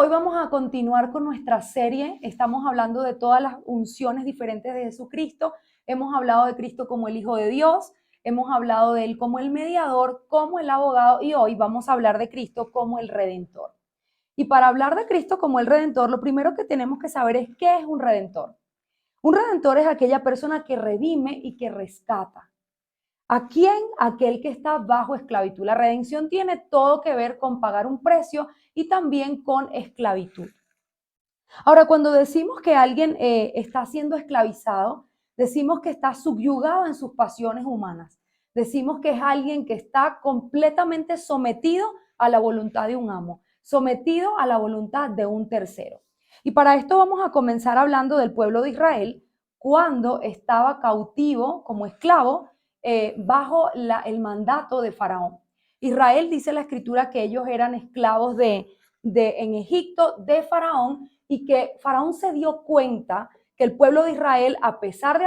Hoy vamos a continuar con nuestra serie. Estamos hablando de todas las unciones diferentes de Jesucristo. Hemos hablado de Cristo como el Hijo de Dios, hemos hablado de Él como el mediador, como el abogado, y hoy vamos a hablar de Cristo como el Redentor. Y para hablar de Cristo como el Redentor, lo primero que tenemos que saber es qué es un Redentor. Un Redentor es aquella persona que redime y que rescata. ¿A quién? Aquel que está bajo esclavitud. La redención tiene todo que ver con pagar un precio y también con esclavitud. Ahora, cuando decimos que alguien está siendo esclavizado, decimos que está subyugado en sus pasiones humanas. Decimos que es alguien que está completamente sometido a la voluntad de un amo, sometido a la voluntad de un tercero. Y para esto vamos a comenzar hablando del pueblo de Israel cuando estaba cautivo como esclavo bajo el mandato de Faraón. Israel, dice la escritura, que ellos eran esclavos en Egipto de Faraón, y que Faraón se dio cuenta que el pueblo de Israel, a pesar de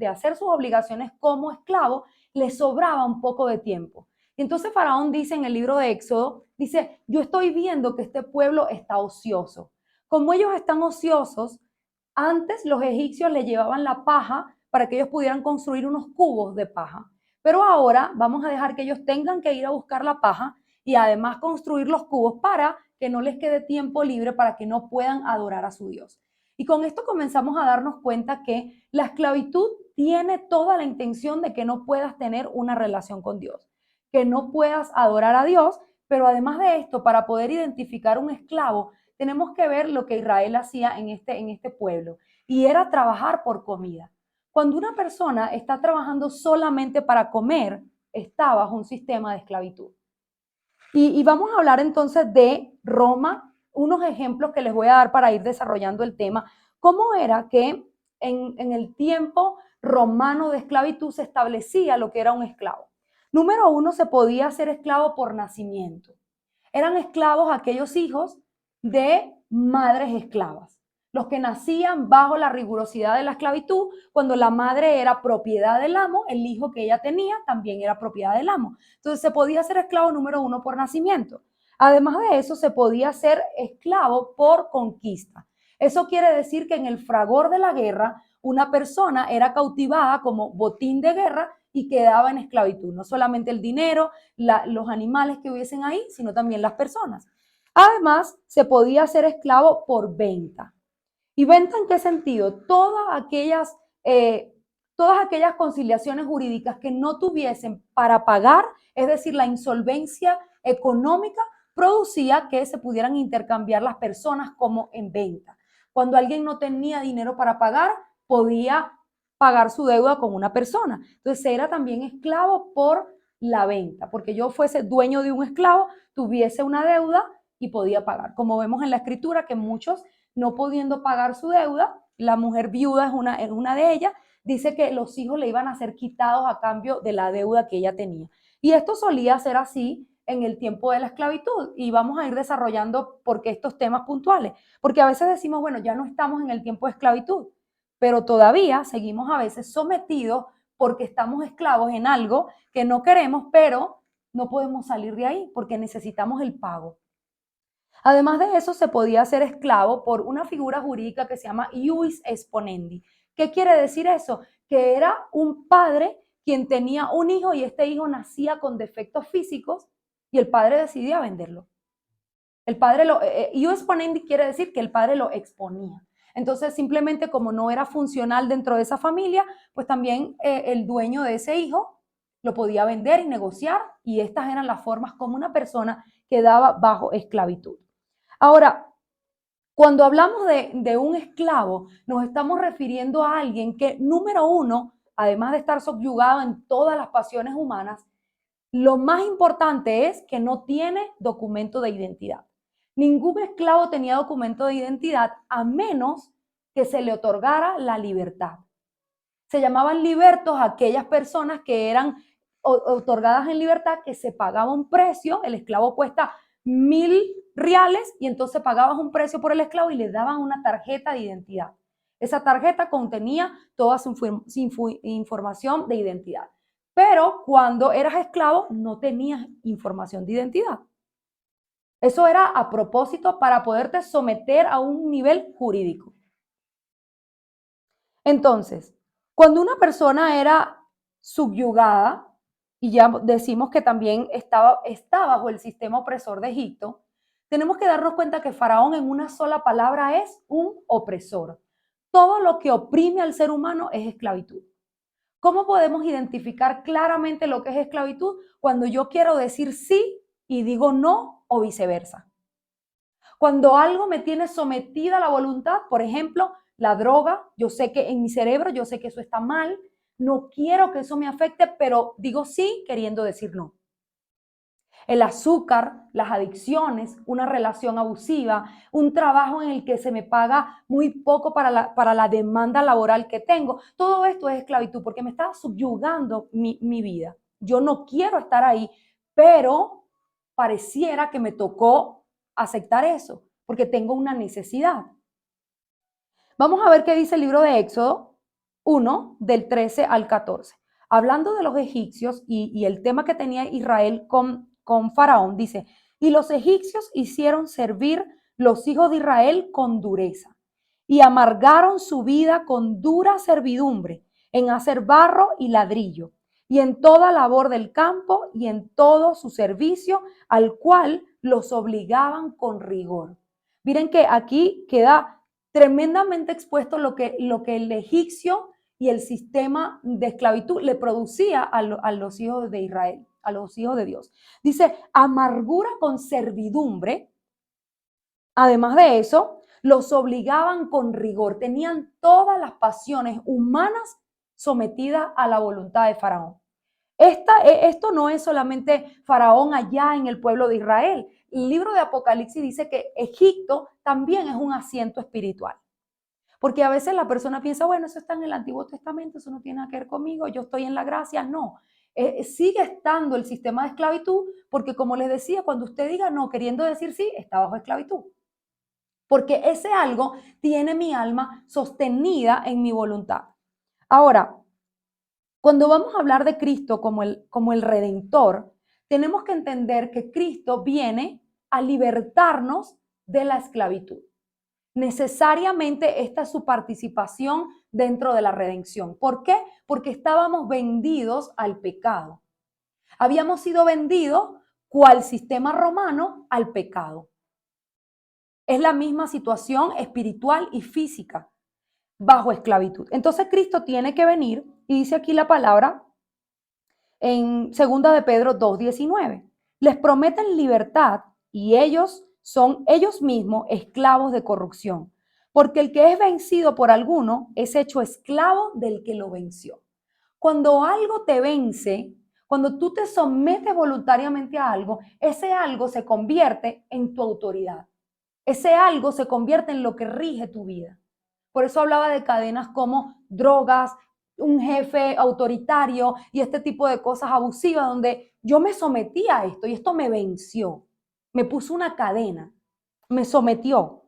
hacer sus obligaciones como esclavo, le sobraba un poco de tiempo. Y entonces Faraón dice en el libro de Éxodo, dice, yo estoy viendo que este pueblo está ocioso. Como ellos están ociosos, antes los egipcios le llevaban la paja para que ellos pudieran construir unos cubos de paja. Pero ahora vamos a dejar que ellos tengan que ir a buscar la paja y además construir los cubos para que no les quede tiempo libre, para que no puedan adorar a su Dios. Y con esto comenzamos a darnos cuenta que la esclavitud tiene toda la intención de que no puedas tener una relación con Dios, que no puedas adorar a Dios, pero además de esto, para poder identificar un esclavo, tenemos que ver lo que Israel hacía en este pueblo, y era trabajar por comida. Cuando una persona está trabajando solamente para comer, está bajo un sistema de esclavitud. Y vamos a hablar entonces de Roma, unos ejemplos que les voy a dar para ir desarrollando el tema. ¿Cómo era que en el tiempo romano de esclavitud se establecía lo que era un esclavo? Número uno, se podía ser esclavo por nacimiento. Eran esclavos aquellos hijos de madres esclavas, los que nacían bajo la rigurosidad de la esclavitud. Cuando la madre era propiedad del amo, el hijo que ella tenía también era propiedad del amo. Entonces se podía ser esclavo número uno por nacimiento. Además de eso, se podía ser esclavo por conquista. Eso quiere decir que en el fragor de la guerra, una persona era cautivada como botín de guerra y quedaba en esclavitud. No solamente el dinero, los animales que hubiesen ahí, sino también las personas. Además, se podía ser esclavo por venta. ¿Y venta en qué sentido? Todas aquellas conciliaciones jurídicas que no tuviesen para pagar, es decir, la insolvencia económica, producía que se pudieran intercambiar las personas como en venta. Cuando alguien no tenía dinero para pagar, podía pagar su deuda con una persona. Entonces era también esclavo por la venta, porque yo fuese dueño de un esclavo, tuviese una deuda y podía pagar. Como vemos en la escritura, que muchos, no pudiendo pagar su deuda, la mujer viuda es una de ellas, dice que los hijos le iban a ser quitados a cambio de la deuda que ella tenía. Y esto solía ser así en el tiempo de la esclavitud, y vamos a ir desarrollando por qué estos temas puntuales, porque a veces decimos, bueno, ya no estamos en el tiempo de esclavitud, pero todavía seguimos a veces sometidos porque estamos esclavos en algo que no queremos, pero no podemos salir de ahí porque necesitamos el pago. Además de eso, se podía ser esclavo por una figura jurídica que se llama ius exponendi. ¿Qué quiere decir eso? Que era un padre quien tenía un hijo y este hijo nacía con defectos físicos y el padre decidía venderlo. El padre ius exponendi quiere decir que el padre lo exponía. Entonces, simplemente como no era funcional dentro de esa familia, pues también el dueño de ese hijo lo podía vender y negociar, y estas eran las formas como una persona quedaba bajo esclavitud. Ahora, cuando hablamos de un esclavo, nos estamos refiriendo a alguien que, número uno, además de estar subyugado en todas las pasiones humanas, lo más importante es que no tiene documento de identidad. Ningún esclavo tenía documento de identidad a menos que se le otorgara la libertad. Se llamaban libertos aquellas personas que eran otorgadas en libertad, que se pagaba un precio. El esclavo cuesta 1000 reales y entonces pagabas un precio por el esclavo y le daban una tarjeta de identidad. Esa tarjeta contenía toda su información de identidad. Pero cuando eras esclavo no tenías información de identidad. Eso era a propósito para poderte someter a un nivel jurídico. Entonces, cuando una persona era subyugada, y ya decimos que también está bajo el sistema opresor de Egipto, tenemos que darnos cuenta que Faraón en una sola palabra es un opresor. Todo lo que oprime al ser humano es esclavitud. ¿Cómo podemos identificar claramente lo que es esclavitud? Cuando yo quiero decir sí y digo no o viceversa. Cuando algo me tiene sometida a la voluntad, por ejemplo, la droga, yo sé que en mi cerebro, yo sé que eso está mal, no quiero que eso me afecte, pero digo sí queriendo decir no. El azúcar, las adicciones, una relación abusiva, un trabajo en el que se me paga muy poco para la demanda laboral que tengo. Todo esto es esclavitud porque me está subyugando mi vida. Yo no quiero estar ahí, pero pareciera que me tocó aceptar eso porque tengo una necesidad. Vamos a ver qué dice el libro de Éxodo 1, del 13 al 14. Hablando de los egipcios y el tema que tenía Israel con Faraón, dice, y los egipcios hicieron servir los hijos de Israel con dureza y amargaron su vida con dura servidumbre en hacer barro y ladrillo y en toda labor del campo y en todo su servicio al cual los obligaban con rigor. Miren que aquí queda tremendamente expuesto lo que el egipcio y el sistema de esclavitud le producía a los hijos de Israel, a los hijos de Dios. Dice, amargura con servidumbre. Además de eso, los obligaban con rigor. Tenían todas las pasiones humanas sometidas a la voluntad de Faraón. Esto no es solamente Faraón allá en el pueblo de Israel. El libro de Apocalipsis dice que Egipto también es un asiento espiritual. Porque a veces la persona piensa, bueno, eso está en el Antiguo Testamento, eso no tiene nada que ver conmigo, yo estoy en la gracia. No, sigue estando el sistema de esclavitud, porque como les decía, cuando usted diga no, queriendo decir sí, está bajo esclavitud. Porque ese algo tiene mi alma sostenida en mi voluntad. Ahora, cuando vamos a hablar de Cristo como el Redentor, tenemos que entender que Cristo viene a libertarnos de la esclavitud. Necesariamente esta es su participación dentro de la redención. ¿Por qué? Porque estábamos vendidos al pecado. Habíamos sido vendidos cual sistema romano al pecado. Es la misma situación espiritual y física bajo esclavitud. Entonces Cristo tiene que venir y dice aquí la palabra en 2 de Pedro 2:19. Les prometen libertad y ellos son ellos mismos esclavos de corrupción, porque el que es vencido por alguno es hecho esclavo del que lo venció. Cuando algo te vence, cuando tú te sometes voluntariamente a algo, ese algo se convierte en tu autoridad. Ese algo se convierte en lo que rige tu vida. Por eso hablaba de cadenas como drogas, un jefe autoritario y este tipo de cosas abusivas donde yo me sometí a esto y esto me venció, me puso una cadena, me sometió.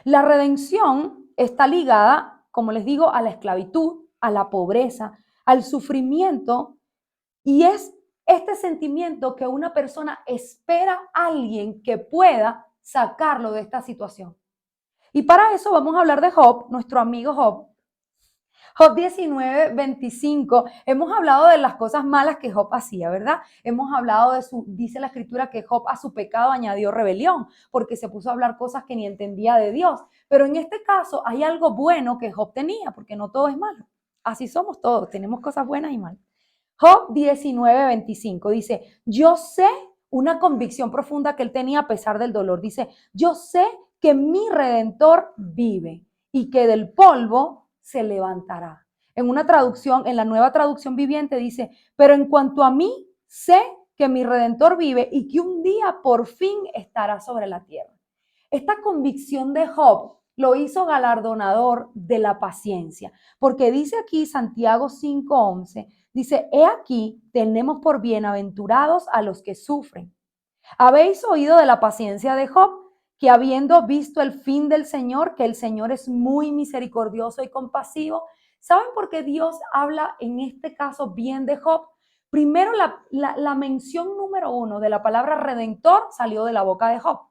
La redención está ligada, como les digo, a la esclavitud, a la pobreza, al sufrimiento y es este sentimiento que una persona espera a alguien que pueda sacarlo de esta situación. Y para eso vamos a hablar de Job, nuestro amigo Job. Job 19:25, hemos hablado de las cosas malas que Job hacía, ¿verdad? Hemos hablado dice la escritura que Job a su pecado añadió rebelión, porque se puso a hablar cosas que ni entendía de Dios. Pero en este caso hay algo bueno que Job tenía, porque no todo es malo. Así somos todos, tenemos cosas buenas y malas. Job 19:25 dice, yo sé una convicción profunda que él tenía a pesar del dolor. Dice, yo sé que mi Redentor vive y que del polvo se levantará. En una traducción, en la Nueva Traducción Viviente dice, pero en cuanto a mí, sé que mi Redentor vive y que un día por fin estará sobre la tierra. Esta convicción de Job lo hizo galardonador de la paciencia, porque dice aquí Santiago 5:11, dice, he aquí, tenemos por bienaventurados a los que sufren. ¿Habéis oído de la paciencia de Job? Que habiendo visto el fin del Señor, que el Señor es muy misericordioso y compasivo. ¿Saben por qué Dios habla en este caso bien de Job? Primero, la mención número 1 de la palabra redentor salió de la boca de Job.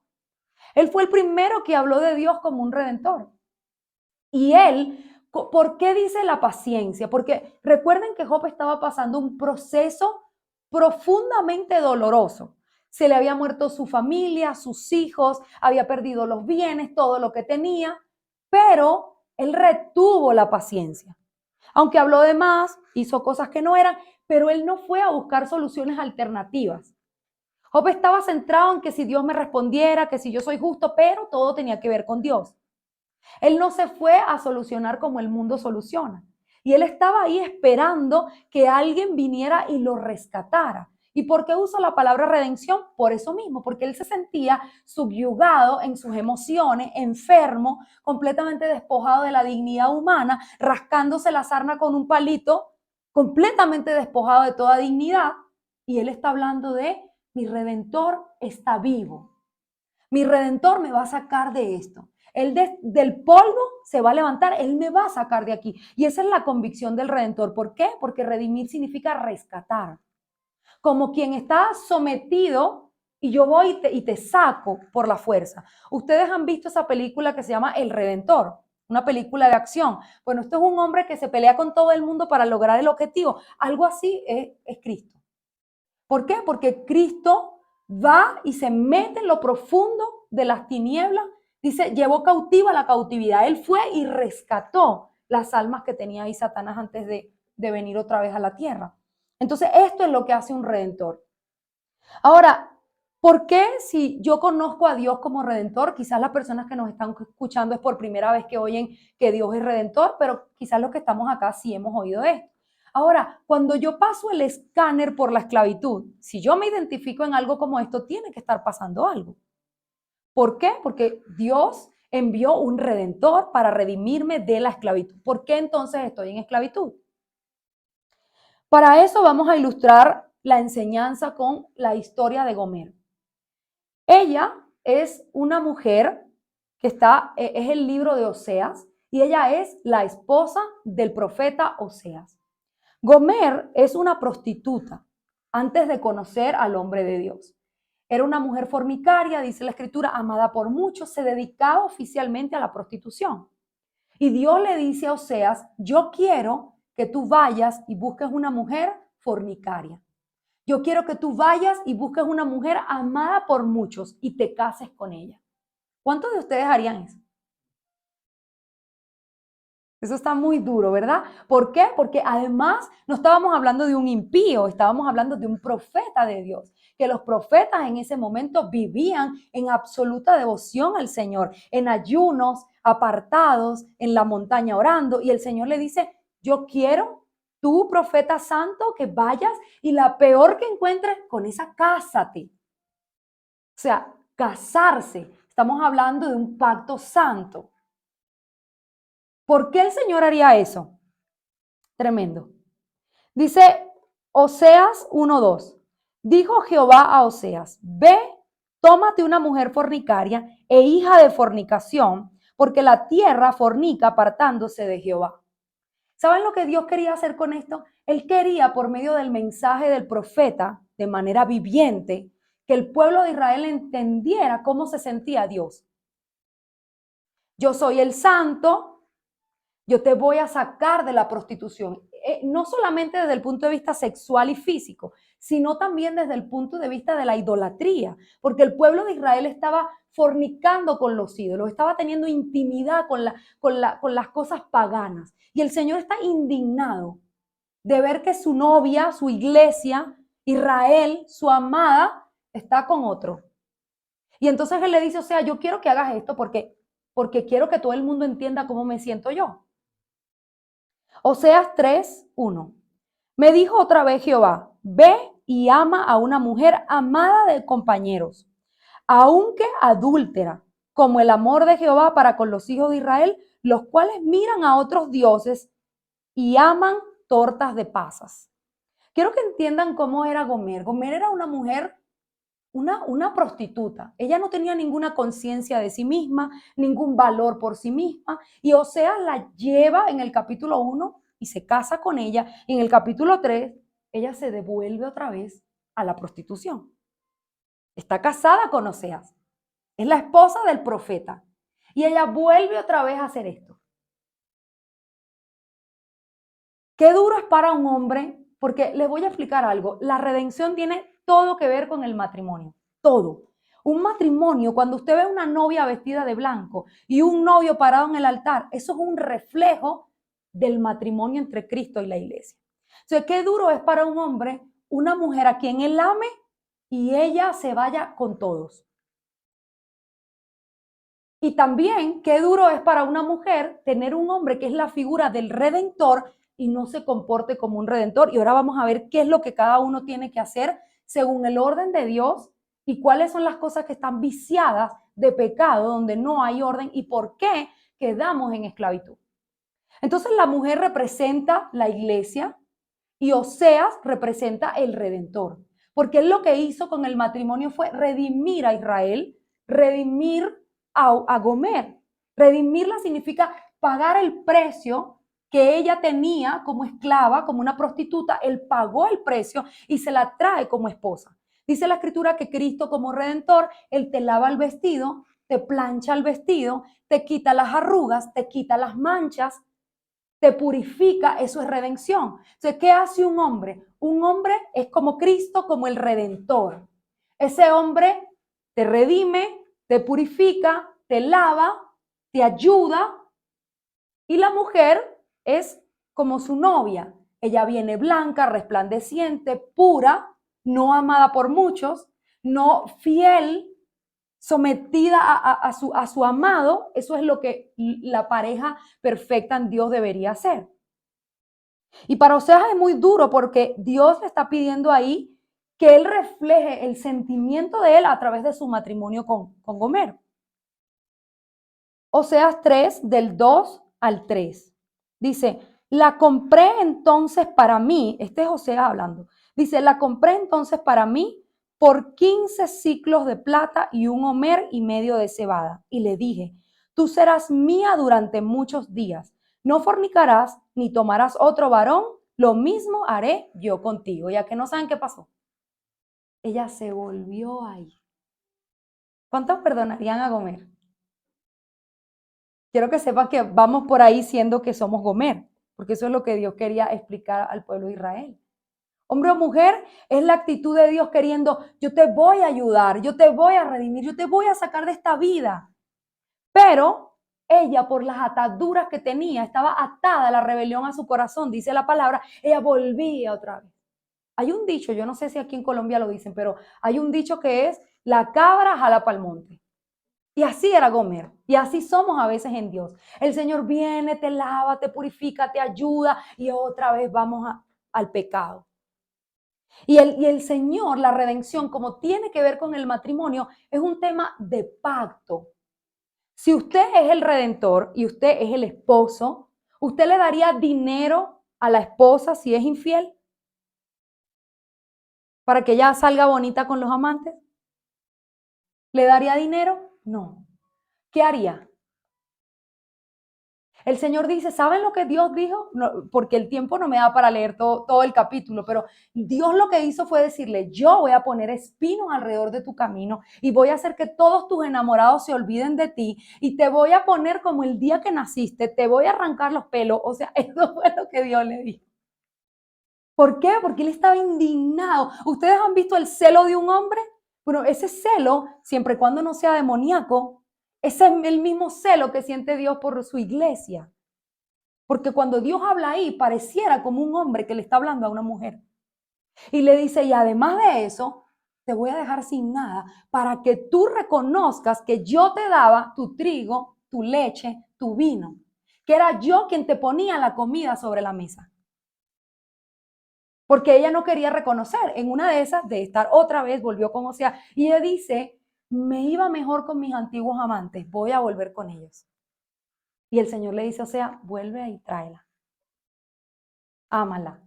Él fue el primero que habló de Dios como un redentor. Y él, ¿por qué dice la paciencia? Porque recuerden que Job estaba pasando un proceso profundamente doloroso. Se le había muerto su familia, sus hijos, había perdido los bienes, todo lo que tenía, pero él retuvo la paciencia. Aunque habló de más, hizo cosas que no eran, pero él no fue a buscar soluciones alternativas. Job estaba centrado en que si Dios me respondiera, que si yo soy justo, pero todo tenía que ver con Dios. Él no se fue a solucionar como el mundo soluciona. Y él estaba ahí esperando que alguien viniera y lo rescatara. ¿Y por qué uso la palabra redención? Por eso mismo, porque él se sentía subyugado en sus emociones, enfermo, completamente despojado de la dignidad humana, rascándose la sarna con un palito, completamente despojado de toda dignidad. Y él está hablando de mi redentor está vivo. Mi redentor me va a sacar de esto. Él del polvo se va a levantar, Él me va a sacar de aquí. Y esa es la convicción del redentor. ¿Por qué? Porque redimir significa rescatar. Como quien está sometido y yo voy y te saco por la fuerza. Ustedes han visto esa película que se llama El Redentor, una película de acción. Bueno, esto es un hombre que se pelea con todo el mundo para lograr el objetivo. Algo así es Cristo. ¿Por qué? Porque Cristo va y se mete en lo profundo de las tinieblas. Dice, llevó cautiva la cautividad. Él fue y rescató las almas que tenía ahí Satanás antes de venir otra vez a la tierra. Entonces, esto es lo que hace un redentor. Ahora, ¿por qué si yo conozco a Dios como redentor? Quizás las personas que nos están escuchando es por primera vez que oyen que Dios es redentor, pero quizás los que estamos acá sí hemos oído esto. Ahora, cuando yo paso el escáner por la esclavitud, si yo me identifico en algo como esto, tiene que estar pasando algo. ¿Por qué? Porque Dios envió un redentor para redimirme de la esclavitud. ¿Por qué entonces estoy en esclavitud? Para eso vamos a ilustrar la enseñanza con la historia de Gomer. Ella es una mujer que es el libro de Oseas, y ella es la esposa del profeta Oseas. Gomer es una prostituta antes de conocer al hombre de Dios. Era una mujer fornicaria, dice la escritura, amada por muchos, se dedicaba oficialmente a la prostitución. Y Dios le dice a Oseas, yo quiero que tú vayas y busques una mujer fornicaria. Yo quiero que tú vayas y busques una mujer amada por muchos y te cases con ella. ¿Cuántos de ustedes harían eso? Eso está muy duro, ¿verdad? ¿Por qué? Porque además no estábamos hablando de un impío, estábamos hablando de un profeta de Dios. Que los profetas en ese momento vivían en absoluta devoción al Señor, en ayunos, apartados, en la montaña orando. Y el Señor le dice, yo quiero, tú, profeta santo, que vayas y la peor que encuentres, con esa cásate. O sea, casarse. Estamos hablando de un pacto santo. ¿Por qué el Señor haría eso? Tremendo. Dice Oseas 1:2. Dijo Jehová a Oseas, ve, tómate una mujer fornicaria e hija de fornicación, porque la tierra fornica apartándose de Jehová. ¿Saben lo que Dios quería hacer con esto? Él quería, por medio del mensaje del profeta, de manera viviente, que el pueblo de Israel entendiera cómo se sentía Dios. Yo soy el santo, yo te voy a sacar de la prostitución, no solamente desde el punto de vista sexual y físico, sino también desde el punto de vista de la idolatría, porque el pueblo de Israel estaba fornicando con los ídolos, estaba teniendo intimidad con las cosas paganas. Y el Señor está indignado de ver que su novia, su iglesia, Israel, su amada, está con otro. Y entonces Él le dice, o sea, yo quiero que hagas esto porque quiero que todo el mundo entienda cómo me siento yo. Oseas 3:1. Me dijo otra vez Jehová, ve y ama a una mujer amada de compañeros, aunque adúltera, como el amor de Jehová para con los hijos de Israel, los cuales miran a otros dioses y aman tortas de pasas. Quiero que entiendan cómo era Gomer. Gomer era una mujer, una prostituta. Ella no tenía ninguna conciencia de sí misma, ningún valor por sí misma. Y Oseas la lleva en el capítulo 1 y se casa con ella. En el capítulo 3 ella se devuelve otra vez a la prostitución. Está casada con Oseas. Es la esposa del profeta. Y ella vuelve otra vez a hacer esto. Qué duro es para un hombre, porque les voy a explicar algo. La redención tiene todo que ver con el matrimonio. Todo. Un matrimonio, cuando usted ve una novia vestida de blanco y un novio parado en el altar, eso es un reflejo del matrimonio entre Cristo y la iglesia. Entonces, qué duro es para un hombre una mujer a quien él ame y ella se vaya con todos. Y también qué duro es para una mujer tener un hombre que es la figura del redentor y no se comporte como un redentor. Y ahora vamos a ver qué es lo que cada uno tiene que hacer según el orden de Dios y cuáles son las cosas que están viciadas de pecado, donde no hay orden y por qué quedamos en esclavitud. Entonces la mujer representa la iglesia y Oseas representa el redentor, porque él lo que hizo con el matrimonio fue redimir a Israel, redimir a Gomer. Redimirla significa pagar el precio que ella tenía como esclava, como una prostituta. Él pagó el precio y se la trae como esposa. Dice la escritura que Cristo como redentor, él te lava el vestido, te plancha el vestido, te quita las arrugas, te quita las manchas, te purifica, eso es redención. Entonces, ¿qué hace un hombre? Un hombre es como Cristo, como el redentor. Ese hombre te redime, te purifica, te lava, te ayuda. Y la mujer es como su novia. Ella viene blanca, resplandeciente, pura, no amada por muchos, no fiel, sometida a su amado. Eso es lo que la pareja perfecta en Dios debería hacer. Y para Oseas es muy duro porque Dios le está pidiendo ahí que él refleje el sentimiento de él a través de su matrimonio con Gomer. Oseas 3, del 2 al 3. Dice, la compré entonces para mí, este es Oseas hablando, dice, la compré entonces para mí por 15 ciclos de plata y un homer y medio de cebada. Y le dije, tú serás mía durante muchos días, no fornicarás ni tomarás otro varón, lo mismo haré yo contigo. Ya que no saben qué pasó. Ella se volvió ahí. ¿Cuántos perdonarían a Gomer? Quiero que sepan que vamos por ahí siendo que somos Gomer, porque eso es lo que Dios quería explicar al pueblo de Israel. Hombre o mujer, es la actitud de Dios queriendo, yo te voy a ayudar, yo te voy a redimir, yo te voy a sacar de esta vida. Pero ella, por las ataduras que tenía, estaba atada a la rebelión a su corazón, dice la palabra, ella volvía otra vez. Hay un dicho, yo no sé si aquí en Colombia lo dicen, pero hay un dicho que es, la cabra jala pa'l monte. Y así era Gomer. Y así somos a veces en Dios. El Señor viene, te lava, te purifica, te ayuda y otra vez vamos al pecado. Y el Señor, la redención, como tiene que ver con el matrimonio, es un tema de pacto. Si usted es el redentor y usted es el esposo, ¿usted le daría dinero a la esposa si es infiel? ¿Para que ella salga bonita con los amantes? ¿Le daría dinero? No. ¿Qué haría? El Señor dice, ¿saben lo que Dios dijo? No, porque el tiempo no me da para leer todo el capítulo, pero Dios lo que hizo fue decirle, yo voy a poner espinos alrededor de tu camino y voy a hacer que todos tus enamorados se olviden de ti y te voy a poner como el día que naciste, te voy a arrancar los pelos. O sea, eso fue lo que Dios le dijo. ¿Por qué? Porque él estaba indignado. ¿Ustedes han visto el celo de un hombre? Bueno, ese celo, siempre y cuando no sea demoníaco, ese es el mismo celo que siente Dios por su iglesia. Porque cuando Dios habla ahí, pareciera como un hombre que le está hablando a una mujer. Y le dice, y además de eso, te voy a dejar sin nada para que tú reconozcas que yo te daba tu trigo, tu leche, tu vino. Que era yo quien te ponía la comida sobre la mesa. Porque ella no quería reconocer. En una de esas, de estar otra vez, volvió con Oseas. Y ella dice, me iba mejor con mis antiguos amantes, voy a volver con ellos. Y el Señor le dice, Oseas, vuelve y tráela. Ámala.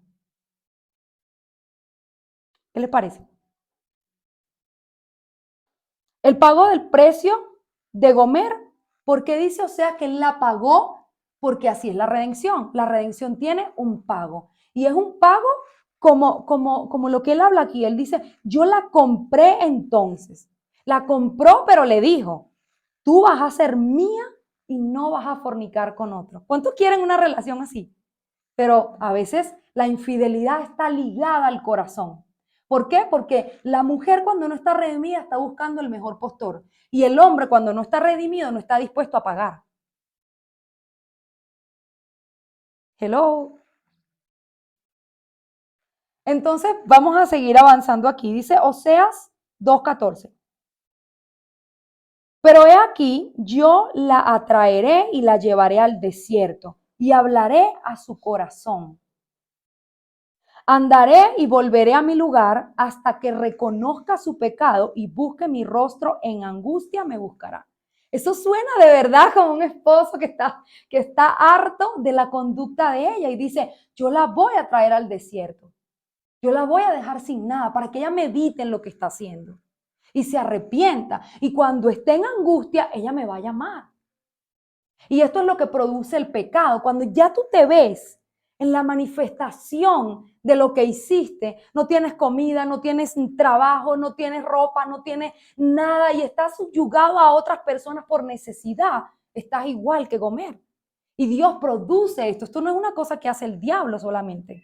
¿Qué les parece? El pago del precio de Gomer, ¿por qué dice Oseas que él la pagó? Porque así es la redención. La redención tiene un pago. Y es un pago como lo que él habla aquí. Él dice, yo la compré entonces. La compró, pero le dijo, tú vas a ser mía y no vas a fornicar con otro. ¿Cuántos quieren una relación así? Pero a veces la infidelidad está ligada al corazón. ¿Por qué? Porque la mujer cuando no está redimida está buscando el mejor postor. Y el hombre cuando no está redimido no está dispuesto a pagar. Hello. Entonces vamos a seguir avanzando aquí. Dice Oseas 2:14. Pero he aquí, yo la atraeré y la llevaré al desierto y hablaré a su corazón. Andaré y volveré a mi lugar hasta que reconozca su pecado y busque mi rostro en angustia me buscará. Eso suena de verdad como un esposo que está harto de la conducta de ella y dice, yo la voy a traer al desierto. Yo la voy a dejar sin nada para que ella medite en lo que está haciendo y se arrepienta. Y cuando esté en angustia, ella me va a llamar. Y esto es lo que produce el pecado. Cuando ya tú te ves en la manifestación de lo que hiciste, no tienes comida, no tienes trabajo, no tienes ropa, no tienes nada y estás subyugado a otras personas por necesidad, estás igual que Gomer. Y Dios produce esto. Esto no es una cosa que hace el diablo solamente.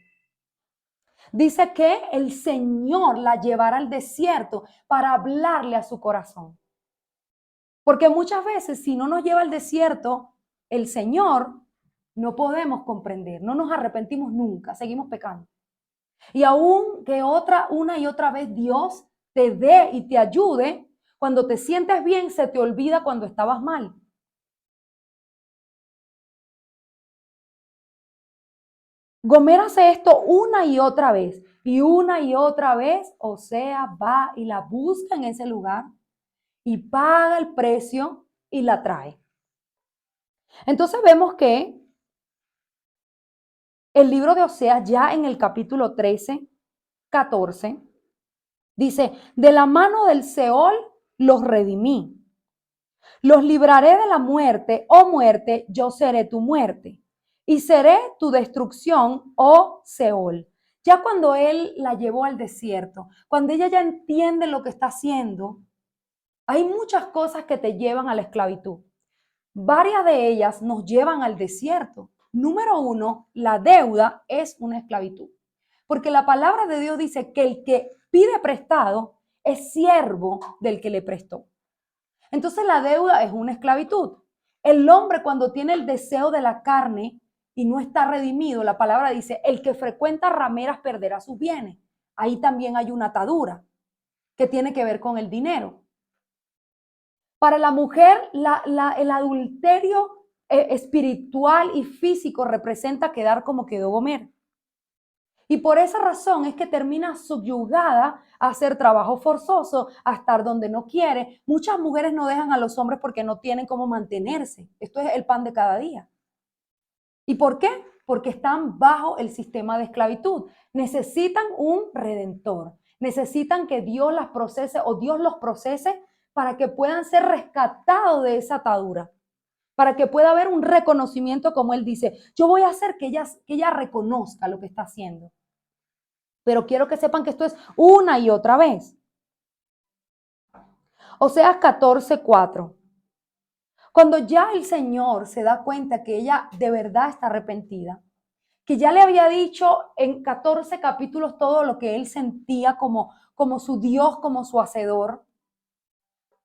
Dice que el Señor la llevará al desierto para hablarle a su corazón. Porque muchas veces si no nos lleva al desierto el Señor, no podemos comprender, no nos arrepentimos nunca, seguimos pecando. Y aún que una y otra vez Dios te dé y te ayude, cuando te sientes bien se te olvida cuando estabas mal. Gomer hace esto una y otra vez. Y una y otra vez, Oseas va y la busca en ese lugar y paga el precio y la trae. Entonces vemos que el libro de Oseas ya en el capítulo 13, 14, dice, de la mano del Seol los redimí. Los libraré de la muerte, oh muerte, yo seré tu muerte. Y seré tu destrucción, oh Seol. Ya cuando él la llevó al desierto, cuando ella ya entiende lo que está haciendo, hay muchas cosas que te llevan a la esclavitud. Varias de ellas nos llevan al desierto. Número uno, la deuda es una esclavitud. Porque la palabra de Dios dice que el que pide prestado es siervo del que le prestó. Entonces la deuda es una esclavitud. El hombre cuando tiene el deseo de la carne y no está redimido, la palabra dice, el que frecuenta rameras perderá sus bienes. Ahí también hay una atadura que tiene que ver con el dinero. Para la mujer, el adulterio espiritual y físico representa quedar como quedó Gomer. Y por esa razón es que termina subyugada a hacer trabajo forzoso, a estar donde no quiere. Muchas mujeres no dejan a los hombres porque no tienen cómo mantenerse. Esto es el pan de cada día. ¿Y por qué? Porque están bajo el sistema de esclavitud. Necesitan un redentor. Necesitan que Dios las procese o Dios los procese para que puedan ser rescatados de esa atadura. Para que pueda haber un reconocimiento, como él dice, yo voy a hacer que ella reconozca lo que está haciendo. Pero quiero que sepan que esto es una y otra vez. Oseas 14:4. Cuando ya el Señor se da cuenta que ella de verdad está arrepentida, que ya le había dicho en 14 capítulos todo lo que él sentía como su Dios, como su hacedor,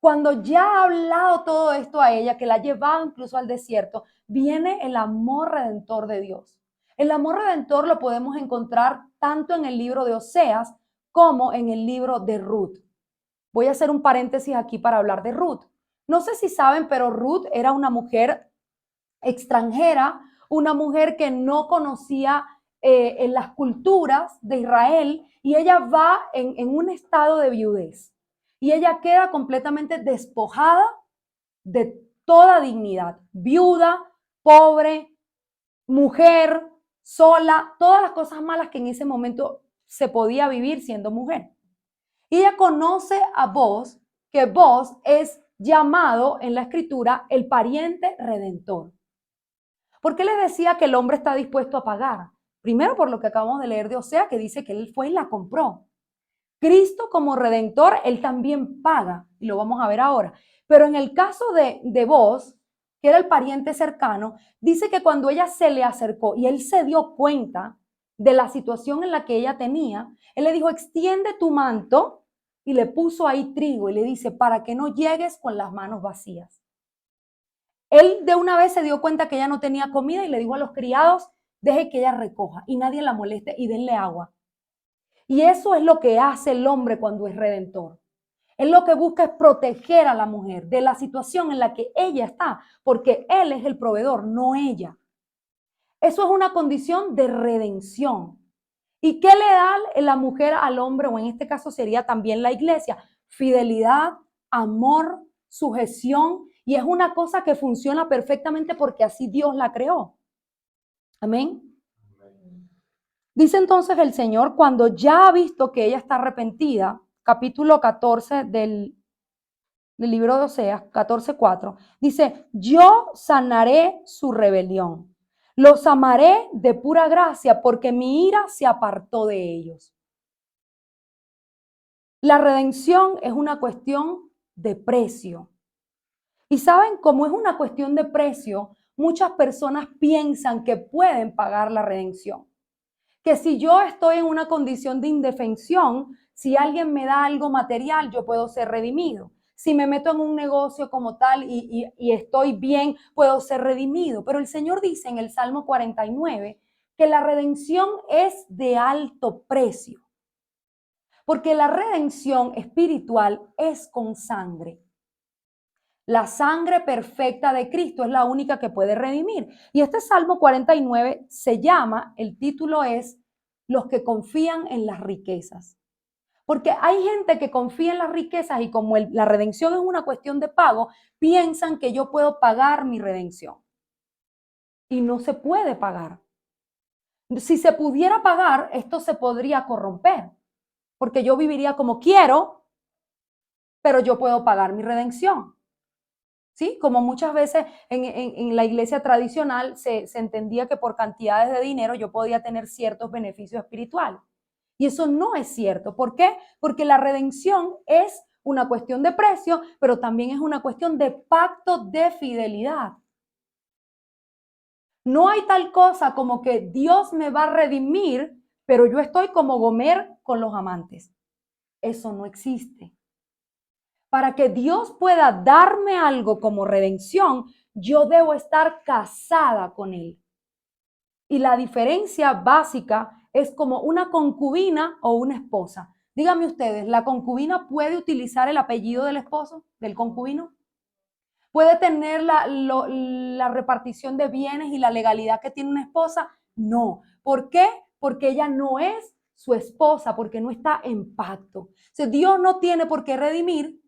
cuando ya ha hablado todo esto a ella, que la ha llevado incluso al desierto, viene el amor redentor de Dios. El amor redentor lo podemos encontrar tanto en el libro de Oseas como en el libro de Ruth. Voy a hacer un paréntesis aquí para hablar de Ruth. No sé si saben, pero Ruth era una mujer extranjera, una mujer que no conocía en las culturas de Israel y ella va en un estado de viudez y ella queda completamente despojada de toda dignidad, viuda, pobre, mujer, sola, todas las cosas malas que en ese momento se podía vivir siendo mujer. Y ella conoce a Boaz, que Boaz es llamado en la escritura el pariente redentor. ¿Por qué les decía que el hombre está dispuesto a pagar? Primero por lo que acabamos de leer de Osea, que dice que Él fue y la compró. Cristo como Redentor, Él también paga, y lo vamos a ver ahora. Pero en el caso de Boaz, que era el pariente cercano, dice que cuando ella se le acercó y Él se dio cuenta de la situación en la que ella tenía, Él le dijo, extiende tu manto, y le puso ahí trigo, y le dice, para que no llegues con las manos vacías. Él de una vez se dio cuenta que ella no tenía comida y le dijo a los criados, deje que ella recoja y nadie la moleste y denle agua. Y eso es lo que hace el hombre cuando es redentor. Él lo que busca es proteger a la mujer de la situación en la que ella está, porque él es el proveedor, no ella. Eso es una condición de redención. ¿Y qué le da la mujer al hombre, o en este caso sería también la iglesia? Fidelidad, amor, sujeción, y es una cosa que funciona perfectamente porque así Dios la creó. Amén. Dice entonces el Señor, cuando ya ha visto que ella está arrepentida, capítulo 14 del libro de Oseas, 14:4, dice, yo sanaré su rebelión, los amaré de pura gracia, porque mi ira se apartó de ellos. La redención es una cuestión de precio. Y saben, como es una cuestión de precio, muchas personas piensan que pueden pagar la redención. Que si yo estoy en una condición de indefensión, si alguien me da algo material, yo puedo ser redimido. Si me meto en un negocio como tal y estoy bien, puedo ser redimido. Pero el Señor dice en el Salmo 49 que la redención es de alto precio. Porque la redención espiritual es con sangre. La sangre perfecta de Cristo es la única que puede redimir. Y este Salmo 49 se llama, el título es, los que confían en las riquezas. Porque hay gente que confía en las riquezas y como la redención es una cuestión de pago, piensan que yo puedo pagar mi redención. Y no se puede pagar. Si se pudiera pagar, esto se podría corromper. Porque yo viviría como quiero, pero yo puedo pagar mi redención. ¿Sí? Como muchas veces en la iglesia tradicional se entendía que por cantidades de dinero yo podía tener ciertos beneficios espirituales. Y eso no es cierto. ¿Por qué? Porque la redención es una cuestión de precio, pero también es una cuestión de pacto de fidelidad. No hay tal cosa como que Dios me va a redimir, pero yo estoy como Gomer con los amantes. Eso no existe. Para que Dios pueda darme algo como redención, yo debo estar casada con Él. Y la diferencia básica es como una concubina o una esposa. Díganme ustedes, ¿la concubina puede utilizar el apellido del esposo, del concubino? ¿Puede tener la repartición de bienes y la legalidad que tiene una esposa? No. ¿Por qué? Porque ella no es su esposa, porque no está en pacto. O sea, Dios no tiene por qué redimir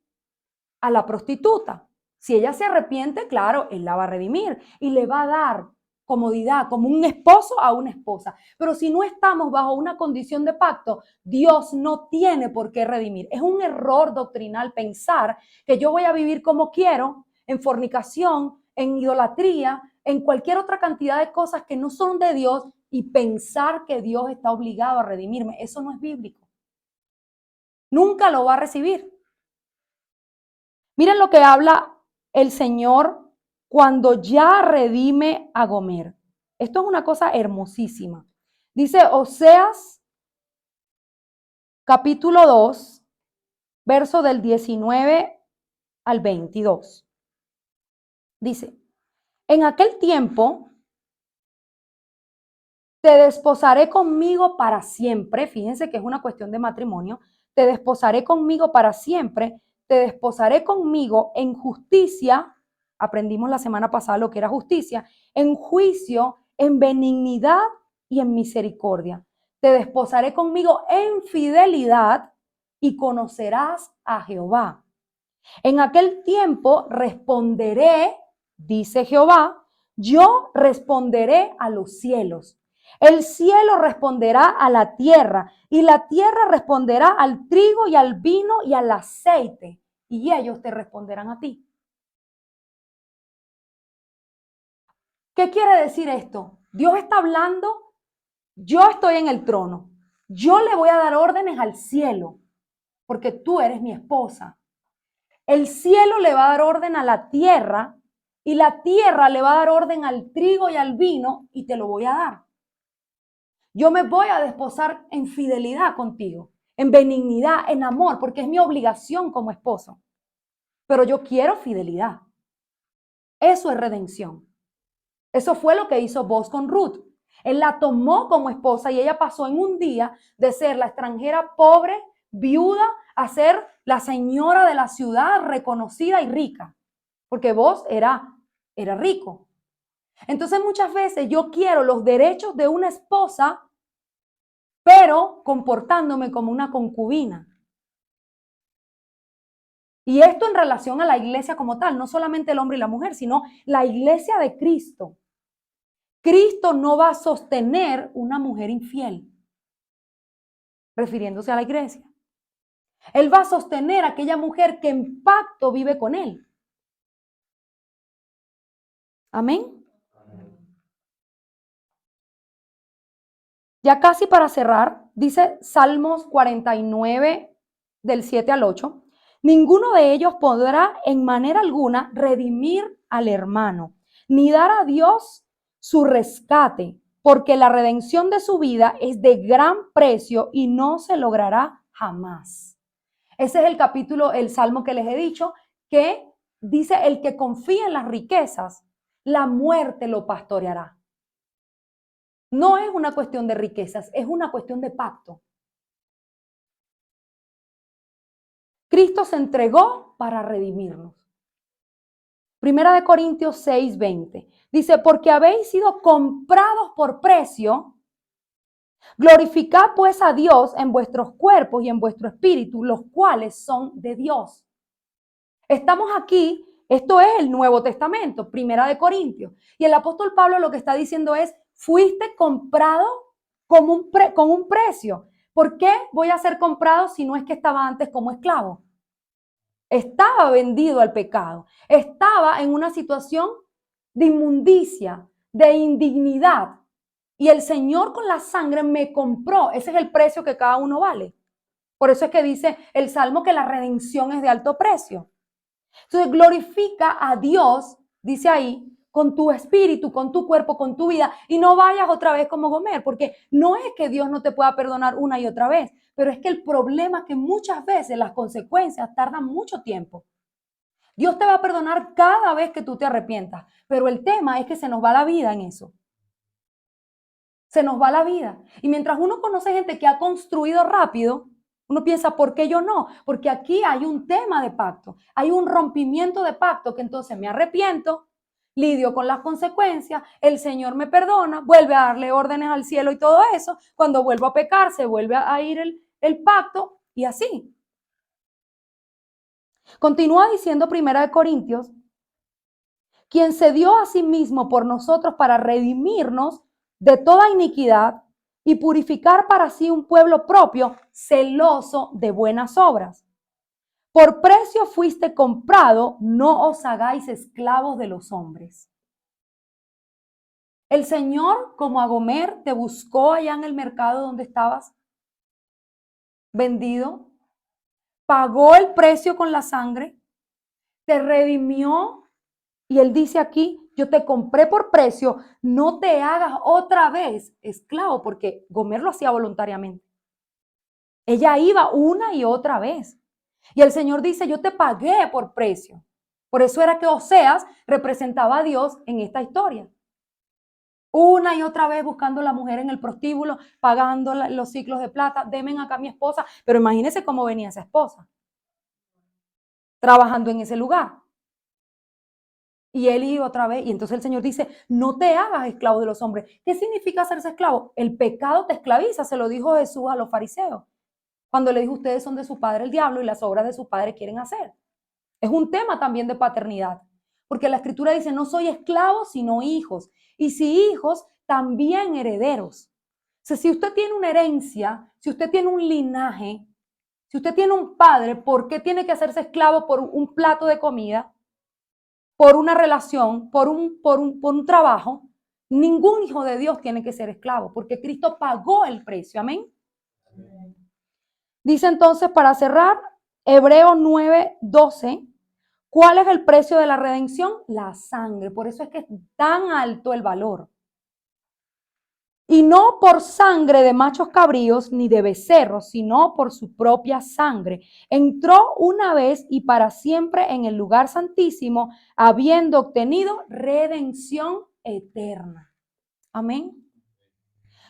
a la prostituta. Si ella se arrepiente, claro, él la va a redimir y le va a dar comodidad como un esposo a una esposa. Pero si no estamos bajo una condición de pacto, Dios no tiene por qué redimir. Es un error doctrinal pensar que yo voy a vivir como quiero, en fornicación, en idolatría, en cualquier otra cantidad de cosas que no son de Dios y pensar que Dios está obligado a redimirme. Eso no es bíblico. Nunca lo va a recibir. Miren lo que habla el Señor cuando ya redime a Gomer. Esto es una cosa hermosísima. Dice Oseas capítulo 2, verso del 19 al 22. Dice, en aquel tiempo te desposaré conmigo para siempre. Fíjense que es una cuestión de matrimonio. Te desposaré conmigo para siempre. Te desposaré conmigo en justicia. Aprendimos la semana pasada lo que era justicia. En juicio, en benignidad y en misericordia. Te desposaré conmigo en fidelidad y conocerás a Jehová. En aquel tiempo responderé, dice Jehová, yo responderé a los cielos. El cielo responderá a la tierra y la tierra responderá al trigo y al vino y al aceite y ellos te responderán a ti. ¿Qué quiere decir esto? Dios está hablando yo estoy en el trono, yo le voy a dar órdenes al cielo, porque tú eres mi esposa. El cielo le va a dar orden a la tierra y la tierra le va a dar orden al trigo y al vino y te lo voy a dar. Yo me voy a desposar en fidelidad contigo, en benignidad, en amor, porque es mi obligación como esposo. Pero yo quiero fidelidad. Eso es redención. Eso fue lo que hizo Boaz con Ruth. Él la tomó como esposa y ella pasó en un día de ser la extranjera pobre, viuda, a ser la señora de la ciudad reconocida y rica. Porque Boaz era rico. Entonces muchas veces yo quiero los derechos de una esposa, pero comportándome como una concubina. Y esto en relación a la iglesia como tal, no solamente el hombre y la mujer, sino la iglesia de Cristo. Cristo no va a sostener una mujer infiel, refiriéndose a la iglesia. Él va a sostener a aquella mujer que en pacto vive con él. Amén. Ya casi para cerrar, dice Salmos 49 del 7 al 8. Ninguno de ellos podrá en manera alguna redimir al hermano, ni dar a Dios su rescate, porque la redención de su vida es de gran precio y no se logrará jamás. Ese es el capítulo, el salmo que les he dicho, que dice: el que confía en las riquezas, la muerte lo pastoreará. No es una cuestión de riquezas, es una cuestión de pacto. Cristo se entregó para redimirnos. Primera de Corintios 6:20. Dice: porque habéis sido comprados por precio, glorificad pues a Dios en vuestros cuerpos y en vuestro espíritu, los cuales son de Dios. Estamos aquí, esto es el Nuevo Testamento, Primera de Corintios. Y el apóstol Pablo lo que está diciendo es: fuiste comprado con un precio. ¿Por qué voy a ser comprado si no es que estaba antes como esclavo? Estaba vendido al pecado. Estaba en una situación de inmundicia, de indignidad. Y el Señor con la sangre me compró. Ese es el precio que cada uno vale. Por eso es que dice el Salmo que la redención es de alto precio. Entonces glorifica a Dios, dice ahí, con tu espíritu, con tu cuerpo, con tu vida, y no vayas otra vez como Gomer, porque no es que Dios no te pueda perdonar una y otra vez, pero es que el problema es que muchas veces las consecuencias tardan mucho tiempo. Dios te va a perdonar cada vez que tú te arrepientas, pero el tema es que se nos va la vida en eso. Se nos va la vida. Y mientras uno conoce gente que ha construido rápido, uno piensa: ¿por qué yo no? Porque aquí hay un tema de pacto, hay un rompimiento de pacto que entonces me arrepiento, lidio con las consecuencias, el Señor me perdona, vuelve a darle órdenes al cielo y todo eso. Cuando vuelvo a pecar, se vuelve a ir el pacto y así. Continúa diciendo Primera de Corintios: quien se dio a sí mismo por nosotros para redimirnos de toda iniquidad y purificar para sí un pueblo propio, celoso de buenas obras. Por precio fuiste comprado, no os hagáis esclavos de los hombres. El Señor, como a Gomer, te buscó allá en el mercado donde estabas vendido, pagó el precio con la sangre, te redimió. Y él dice aquí: yo te compré por precio, no te hagas otra vez esclavo, porque Gomer lo hacía voluntariamente. Ella iba una y otra vez. Y el Señor dice: yo te pagué por precio. Por eso era que Oseas representaba a Dios en esta historia. Una y otra vez buscando a la mujer en el prostíbulo, pagando los ciclos de plata. Denme acá a mi esposa. Pero imagínense cómo venía esa esposa, trabajando en ese lugar. Y él iba otra vez, y entonces el Señor dice: no te hagas esclavo de los hombres. ¿Qué significa hacerse esclavo? El pecado te esclaviza, se lo dijo Jesús a los fariseos, cuando le dijo: ustedes son de su padre el diablo y las obras de su padre quieren hacer. Es un tema también de paternidad, porque la Escritura dice: no soy esclavo, sino hijos, y si hijos, también herederos. O sea, si usted tiene una herencia, si usted tiene un linaje, si usted tiene un padre, ¿por qué tiene que hacerse esclavo por un plato de comida? Por una relación, por un trabajo, Ningún hijo de Dios tiene que ser esclavo, porque Cristo pagó el precio. Amén. Dice entonces, para cerrar, Hebreos 9:12, ¿cuál es el precio de la redención? La sangre. Por eso es que es tan alto el valor. Y no por sangre de machos cabríos ni de becerros, sino por su propia sangre. Entró una vez y para siempre en el lugar santísimo, habiendo obtenido redención eterna. Amén.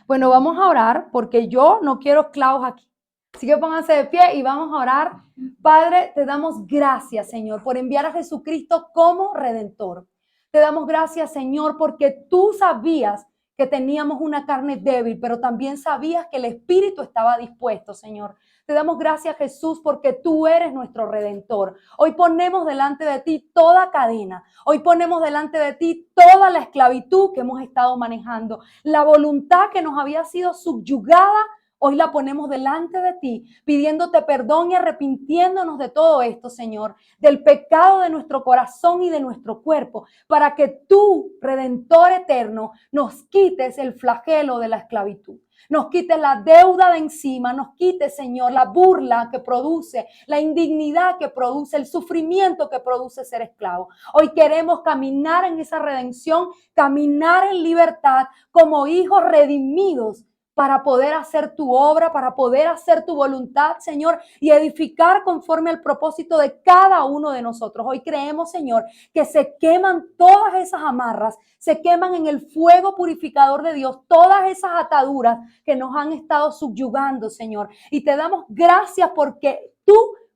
Bueno, vamos a orar porque yo no quiero esclavos aquí. Así que pónganse de pie y vamos a orar. Padre, te damos gracias, Señor, por enviar a Jesucristo como Redentor. Te damos gracias, Señor, porque tú sabías que teníamos una carne débil, pero también sabías que el Espíritu estaba dispuesto, Señor. Te damos gracias, Jesús, porque tú eres nuestro Redentor. Hoy ponemos delante de ti toda cadena. Hoy ponemos delante de ti toda la esclavitud que hemos estado manejando. La voluntad que nos había sido subyugada, hoy la ponemos delante de ti, pidiéndote perdón y arrepintiéndonos de todo esto, Señor, del pecado de nuestro corazón y de nuestro cuerpo, para que tú, Redentor eterno, nos quites el flagelo de la esclavitud. Nos quites la deuda de encima, nos quites, Señor, la burla que produce, la indignidad que produce, el sufrimiento que produce ser esclavo. Hoy queremos caminar en esa redención, caminar en libertad como hijos redimidos, para poder hacer tu obra, para poder hacer tu voluntad, Señor, y edificar conforme al propósito de cada uno de nosotros. Hoy creemos, Señor, que se queman todas esas amarras, se queman en el fuego purificador de Dios, todas esas ataduras que nos han estado subyugando, Señor. Y te damos gracias porque tú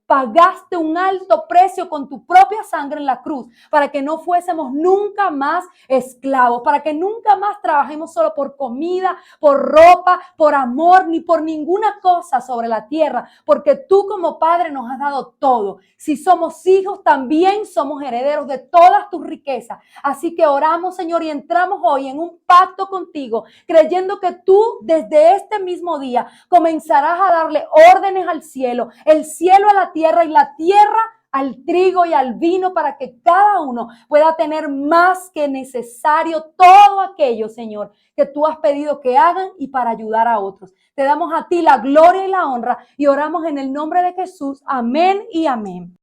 pagaste un alto precio con tu propia sangre en la cruz para que no fuésemos nunca más esclavos, para que nunca más trabajemos solo por comida, por ropa, por amor, ni por ninguna cosa sobre la tierra, porque tú como Padre nos has dado todo. Si somos hijos, también somos herederos de todas tus riquezas. Así que oramos, Señor, y entramos hoy en un pacto contigo, creyendo que tú desde este mismo día comenzarás a darle órdenes al cielo, el cielo a la tierra y la tierra al trigo y al vino, para que cada uno pueda tener más que necesario todo aquello, Señor, que tú has pedido que hagan y para ayudar a otros. Te damos a ti la gloria y la honra y oramos en el nombre de Jesús. Amén y amén.